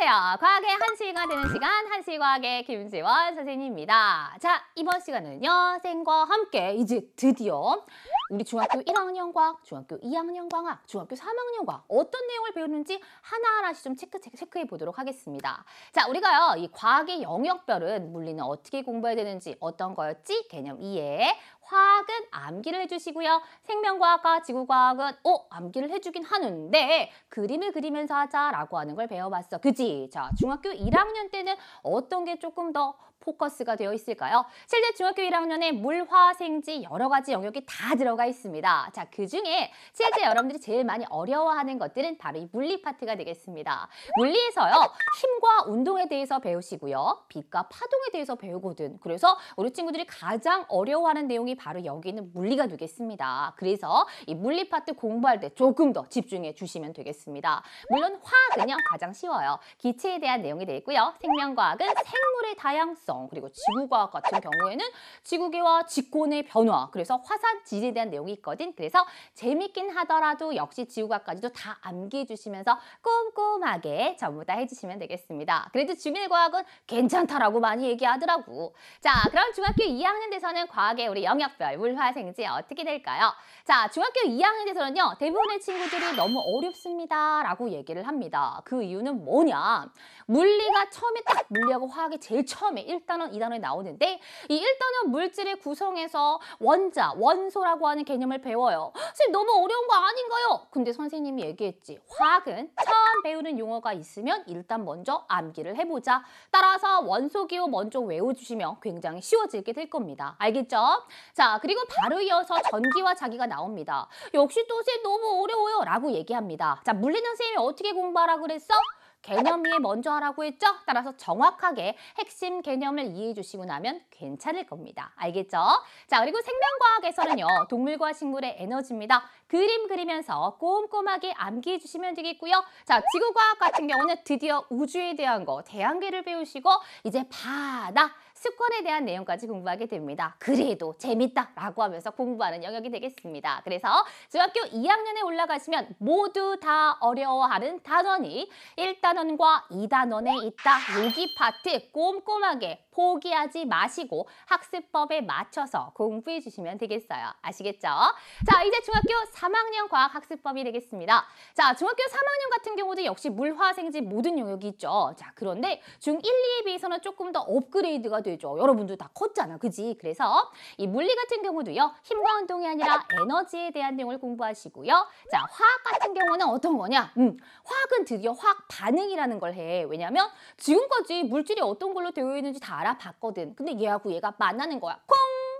안녕하세요. 과학의 한시가 되는 시간, 한시과학의 김지원 선생님입니다. 자, 이번 시간은요, 쌤과 함께 이제 드디어 우리 중학교 1학년 과학, 중학교 2학년 과학, 중학교 3학년 과학 어떤 내용을 배우는지 하나하나씩 좀 체크해 보도록 하겠습니다. 자, 우리가요, 이 과학의 영역별은 물리는 어떻게 공부해야 되는지 어떤 거였지? 개념 이해. 화학은 암기를 해주시고요. 생명과학과 지구과학은 암기를 해주긴 하는데 그림을 그리면서 하자라고 하는 걸 배워봤어. 그지? 자, 중학교 1학년 때는 어떤 게 조금 더 포커스가 되어 있을까요? 실제 중학교 1학년에 물화생지 여러 가지 영역이 다 들어가 있습니다. 자, 그중에 실제 여러분들이 제일 많이 어려워하는 것들은 바로 이 물리 파트가 되겠습니다. 물리에서요, 힘과 운동에 대해서 배우시고요. 빛과 파동에 대해서 배우거든. 그래서 우리 친구들이 가장 어려워하는 내용이 바로 여기 있는 물리가 되겠습니다. 그래서 이 물리 파트 공부할 때 조금 더 집중해 주시면 되겠습니다. 물론 화학은요, 가장 쉬워요. 기체에 대한 내용이 되고요. 생명과학은 생물의 다양성, 그리고 지구과학 같은 경우에는 지구계와 직권의 변화, 그래서 화산 지리에 대한 내용이 있거든. 그래서 재밌긴 하더라도 역시 지구과학까지도 다 암기해 주시면서 꼼꼼하게 전부 다 해주시면 되겠습니다. 그래도 중일과학은 괜찮다라고 많이 얘기하더라고. 자, 그럼 중학교 2학년 돼서는 과학의 우리 영역별 물화생지 어떻게 될까요? 자, 중학교 2학년 돼서는요, 대부분의 친구들이 너무 어렵습니다 라고 얘기를 합니다. 그 이유는 뭐냐? 물리가 처음에 딱 물리하고 화학이 제일 처음에 1단원, 2단원에 나오는데 이 1단원 물질의 구성에서 원자, 원소라고 하는 개념을 배워요. 선생님 너무 어려운 거 아닌가요? 근데 선생님이 얘기했지. 화학은 처음 배우는 용어가 있으면 일단 먼저 암기를 해보자. 따라서 원소기호 먼저 외워주시면 굉장히 쉬워지게 될 겁니다. 알겠죠? 자, 그리고 바로 이어서 전기와 자기가 나옵니다. 역시 또 선생님 너무 어려워요 라고 얘기합니다. 자, 물리는 선생님이 어떻게 공부하라고 그랬어? 개념 이해 먼저 하라고 했죠? 따라서 정확하게 핵심 개념을 이해해 주시고 나면 괜찮을 겁니다. 알겠죠? 자, 그리고 생명과학에서는요, 동물과 식물의 에너지입니다. 그림 그리면서 꼼꼼하게 암기해 주시면 되겠고요. 자, 지구과학 같은 경우는 드디어 우주에 대한 거, 태양계를 배우시고 이제 바다, 습관에 대한 내용까지 공부하게 됩니다. 그래도 재밌다라고 하면서 공부하는 영역이 되겠습니다. 그래서 중학교 2학년에 올라가시면 모두 다 어려워하는 단원이 1단원과 2단원에 있다. 여기 파트 꼼꼼하게 포기하지 마시고 학습법에 맞춰서 공부해 주시면 되겠어요. 아시겠죠? 자, 이제 중학교 3학년 과학 학습법이 되겠습니다. 자, 중학교 3학년 같은 경우도 역시 물화생지 모든 영역이 있죠. 자, 그런데 중1, 2에 비해서는 조금 더 업그레이드가 되죠. 여러분들 다 컸잖아. 그지? 그래서 이 물리 같은 경우도요, 힘과 운동이 아니라 에너지에 대한 내용을 공부하시고요. 자, 화학 같은 경우는 어떤 거냐? 화학은 드디어 화학 반응이라는 걸 해. 왜냐면 지금까지 물질이 어떤 걸로 되어 있는지 다 알아봤거든. 근데 얘하고 얘가 만나는 거야. 콩!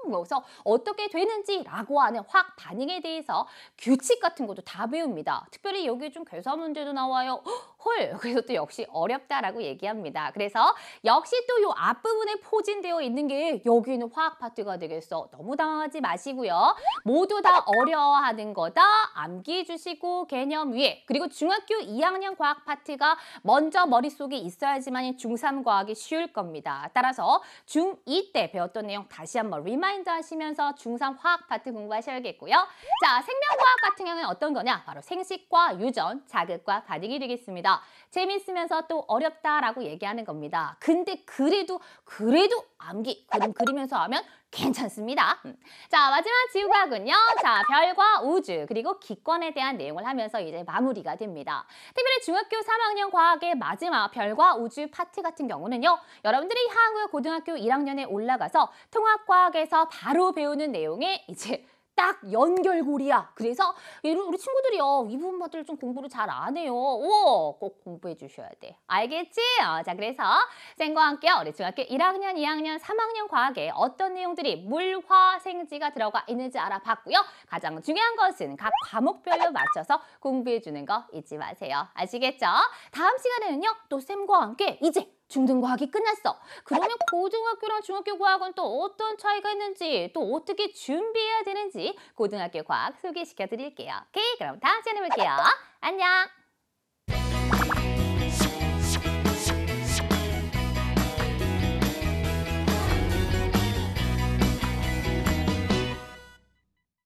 그래서 어떻게 되는지라고 하는 화학 반응에 대해서 규칙 같은 것도 다 배웁니다. 특별히 여기 좀 계산 문제도 나와요. 헐! 그래서 또 역시 어렵다라고 얘기합니다. 그래서 역시 또 이 앞부분에 포진되어 있는 게 여기 있는 화학 파트가 되겠어. 너무 당황하지 마시고요. 모두 다 어려워하는 거다. 암기해 주시고 개념 위에. 그리고 중학교 2학년 과학 파트가 먼저 머릿속에 있어야지만 중3 과학이 쉬울 겁니다. 따라서 중2 때 배웠던 내용 다시 한번 리마인드 하시면서 중3 화학 파트 공부하셔야겠고요. 자, 생명과학 같은 경우는 어떤 거냐? 바로 생식과 유전, 자극과 반응이 되겠습니다. 재밌으면서 또 어렵다라고 얘기하는 겁니다. 근데 그래도 암기, 그림 그리면서 하면 괜찮습니다. 자, 마지막 지구과학은요. 자, 별과 우주 그리고 기권에 대한 내용을 하면서 이제 마무리가 됩니다. 특별히 중학교 3학년 과학의 마지막 별과 우주 파트 같은 경우는요. 여러분들이 향후 고등학교 1학년에 올라가서 통합과학에서 바로 배우는 내용에 이제 딱 연결고리야. 그래서 우리 친구들이요, 이 부분들 좀 공부를 잘 안 해요. 꼭 공부해 주셔야 돼. 알겠지? 자, 그래서 쌤과 함께 우리 중학교 1학년, 2학년, 3학년 과학에 어떤 내용들이 물화생지가 들어가 있는지 알아봤고요. 가장 중요한 것은 각 과목별로 맞춰서 공부해 주는 거 잊지 마세요. 아시겠죠? 다음 시간에는요, 또 쌤과 함께 이제 중등과학이 끝났어. 그러면 고등학교랑 중학교 과학은 또 어떤 차이가 있는지, 또 어떻게 준비해야 되는지 고등학교 과학 소개시켜 드릴게요. 오케이? 그럼 다음 시간에 볼게요. 안녕!